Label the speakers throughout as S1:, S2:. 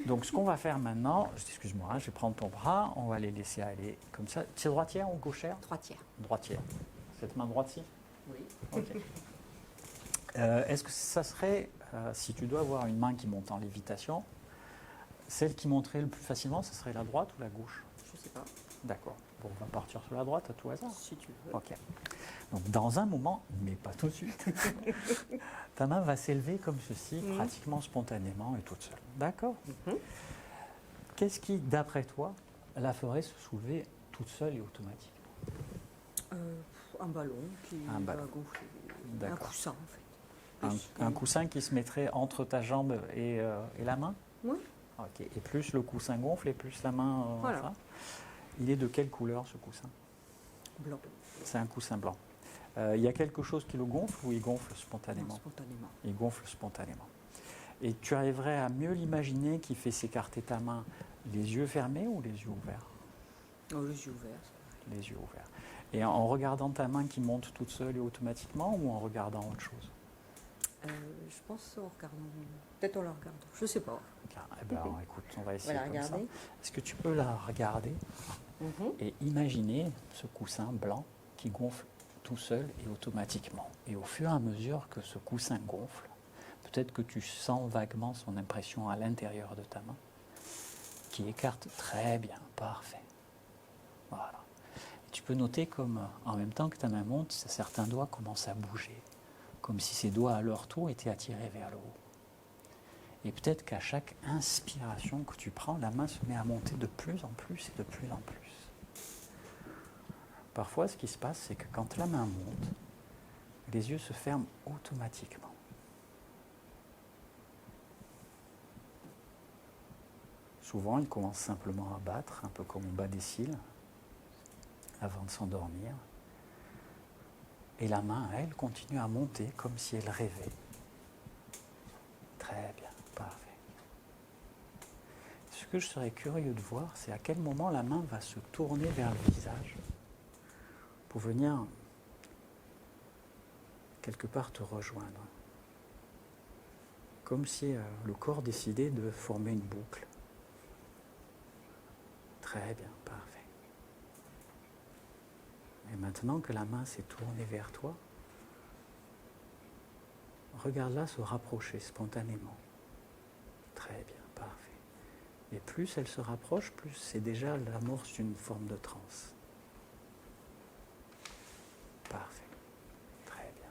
S1: Donc ce qu'on va faire maintenant, excuse-moi, hein, je vais prendre ton bras, on va les laisser aller comme ça. Tu es droitière ou gauchère?
S2: Droitière.
S1: Droitière. Cette main droite-ci?
S2: Oui.
S1: Ok. Est-ce que ça serait, si tu dois avoir une main qui monte en lévitation, celle qui monterait le plus facilement, ce serait la droite ou la gauche?
S2: Je sais pas.
S1: D'accord. Bon, on va partir sur la droite à tout hasard.
S2: Si tu veux.
S1: Ok. Donc dans un moment, mais pas tout de suite, ta main va s'élever comme ceci, pratiquement spontanément et toute seule. D'accord. Qu'est-ce qui, d'après toi, la ferait se soulever toute seule et automatiquement?
S2: Un ballon qui
S1: Un
S2: va
S1: ballon.
S2: gonfler. Un
S1: D'accord.
S2: coussin en fait.
S1: Un coussin qui se mettrait entre ta jambe et la main?
S2: Oui.
S1: Ok. Et plus le coussin gonfle et plus la main.
S2: Voilà.
S1: Enfin. Il est de quelle couleur ce coussin?
S2: Blanc.
S1: C'est un coussin blanc. Il y a quelque chose qui le gonfle ou il gonfle spontanément?
S2: Non, spontanément.
S1: Il gonfle spontanément. Et tu arriverais à mieux l'imaginer qui fait s'écarter ta main, les yeux fermés ou les yeux ouverts?
S2: Oh, les yeux ouverts.
S1: Les yeux ouverts. Et en regardant ta main qui monte toute seule et automatiquement ou en regardant autre chose?
S2: Je pense en regardant. Peut-être en la regardant. Je sais pas.
S1: Eh bien, écoute, on va essayer
S2: Voilà,
S1: comme ça.
S2: regardez.
S1: Est-ce que tu peux la regarder et imaginer ce coussin blanc qui gonfle tout seul et automatiquement? Et au fur et à mesure que ce coussin gonfle, peut-être que tu sens vaguement son impression à l'intérieur de ta main, qui écarte très bien, parfait. Voilà. Et tu peux noter comme, en même temps que ta main monte, certains doigts commencent à bouger, comme si ces doigts à leur tour étaient attirés vers le haut. Et peut-être qu'à chaque inspiration que tu prends, la main se met à monter de plus en plus et de plus en plus. Parfois, ce qui se passe, c'est que quand la main monte, les yeux se ferment automatiquement. Souvent, ils commencent simplement à battre, un peu comme on bat des cils, avant de s'endormir. Et la main, elle, continue à monter comme si elle rêvait. Très bien, parfait. Ce que je serais curieux de voir, c'est à quel moment la main va se tourner vers le visage pour venir quelque part te rejoindre. Comme si le corps décidait de former une boucle. Très bien, parfait. Et maintenant que la main s'est tournée vers toi, regarde-la se rapprocher spontanément. Très bien, parfait. Et plus elle se rapproche, plus c'est déjà l'amorce d'une forme de transe. Parfait. Très bien.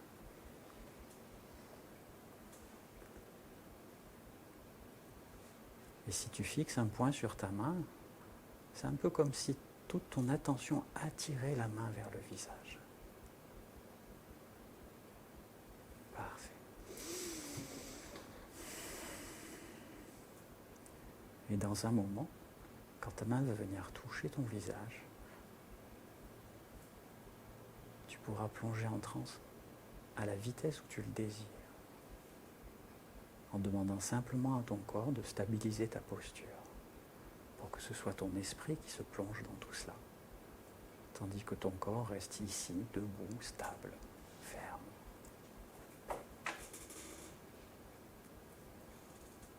S1: Et si tu fixes un point sur ta main, c'est un peu comme si toute ton attention attirait la main vers le visage. Parfait. Et dans un moment, quand ta main va venir toucher ton visage, tu pourras plonger en transe à la vitesse où tu le désires, en demandant simplement à ton corps de stabiliser ta posture, pour que ce soit ton esprit qui se plonge dans tout cela, tandis que ton corps reste ici, debout, stable, ferme.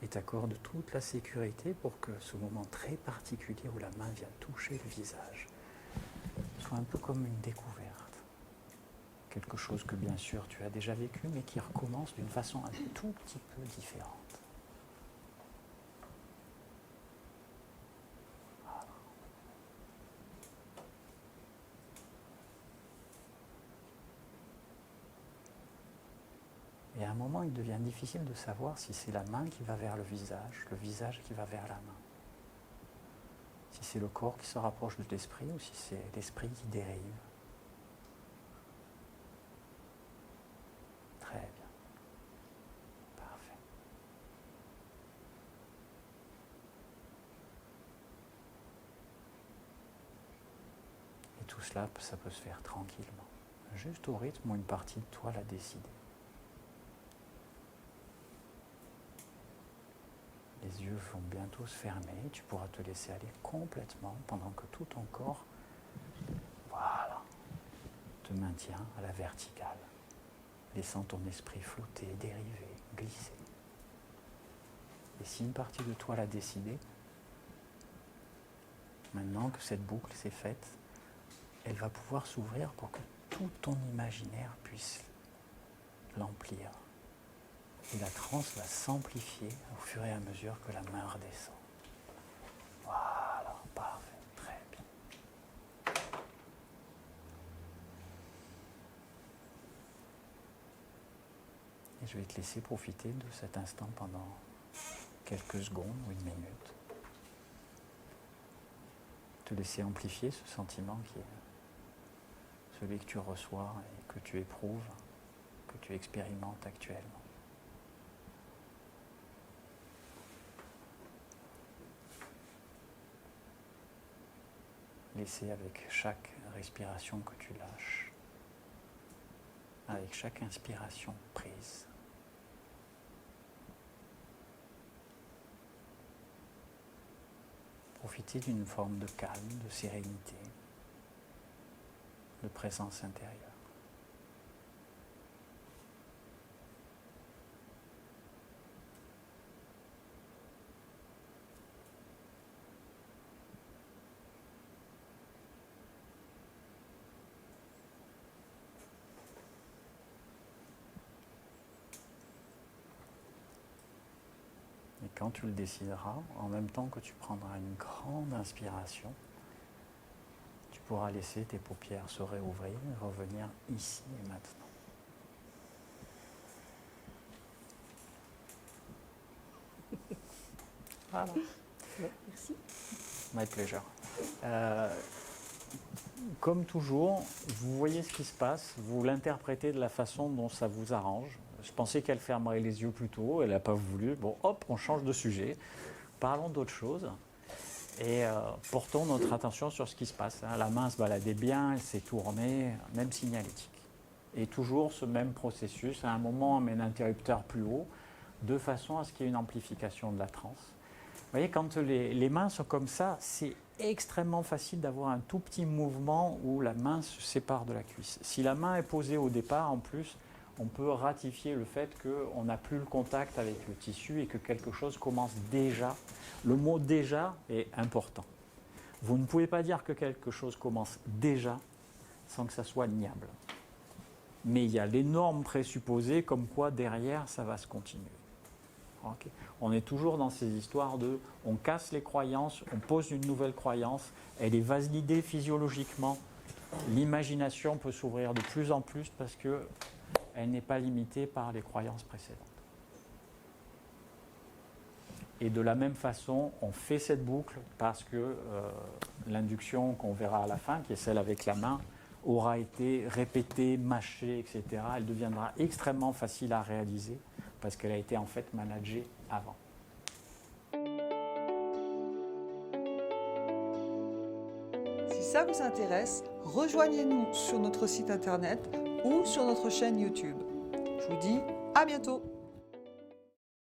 S1: Et t'accorde toute la sécurité pour que ce moment très particulier où la main vient toucher le visage soit un peu comme une découverte. Quelque chose que bien sûr tu as déjà vécu, mais qui recommence d'une façon un tout petit peu différente. Voilà. Et à un moment, il devient difficile de savoir si c'est la main qui va vers le visage qui va vers la main. Si c'est le corps qui se rapproche de l'esprit ou si c'est l'esprit qui dérive. Très bien. Parfait. Et tout cela, ça peut se faire tranquillement. Juste au rythme où une partie de toi l'a décidé. Les yeux vont bientôt se fermer, tu pourras te laisser aller complètement pendant que tout ton corps, voilà, te maintient à la verticale, laissant ton esprit flotter, dériver, glisser. Et si une partie de toi l'a décidé, maintenant que cette boucle s'est faite, elle va pouvoir s'ouvrir pour que tout ton imaginaire puisse l'emplir. Et la transe va s'amplifier au fur et à mesure que la main redescend. Voilà, parfait, très bien. Et je vais te laisser profiter de cet instant pendant quelques secondes ou une minute. Te laisser amplifier ce sentiment qui est celui que tu reçois et que tu éprouves, que tu expérimentes actuellement. Laissez avec chaque respiration que tu lâches, avec chaque inspiration prise. Profitez d'une forme de calme, de sérénité, de présence intérieure. Et quand tu le décideras, en même temps que tu prendras une grande inspiration, tu pourras laisser tes paupières se réouvrir et revenir ici et maintenant. Voilà.
S2: Merci.
S1: My pleasure. Comme toujours, vous voyez ce qui se passe, vous l'interprétez de la façon dont ça vous arrange. Je pensais qu'elle fermerait les yeux plus tôt, elle n'a pas voulu. Bon, hop, on change de sujet. Parlons d'autre chose. Et portons notre attention sur ce qui se passe. La main se baladait bien, elle s'est tournée, même signalétique. Et toujours ce même processus. À un moment, on met un interrupteur plus haut, de façon à ce qu'il y ait une amplification de la transe. Vous voyez, quand les mains sont comme ça, c'est extrêmement facile d'avoir un tout petit mouvement où la main se sépare de la cuisse. Si la main est posée au départ, en plus, on peut ratifier le fait qu'on n'a plus le contact avec le tissu et que quelque chose commence déjà. Le mot « déjà » est important. Vous ne pouvez pas dire que quelque chose commence déjà sans que ça soit niable. Mais il y a l'énorme présupposé comme quoi derrière, ça va se continuer. Okay. On est toujours dans ces histoires de on casse les croyances, on pose une nouvelle croyance, elle est validée physiologiquement. L'imagination peut s'ouvrir de plus en plus parce qu'elle n'est pas limitée par les croyances précédentes. Et de la même façon, on fait cette boucle parce que l'induction qu'on verra à la fin, qui est celle avec la main, aura été répétée, mâchée, etc. Elle deviendra extrêmement facile à réaliser parce qu'elle a été en fait managée avant.
S3: Si ça vous intéresse, rejoignez-nous sur notre site internet ou sur notre chaîne YouTube. Je vous dis à bientôt!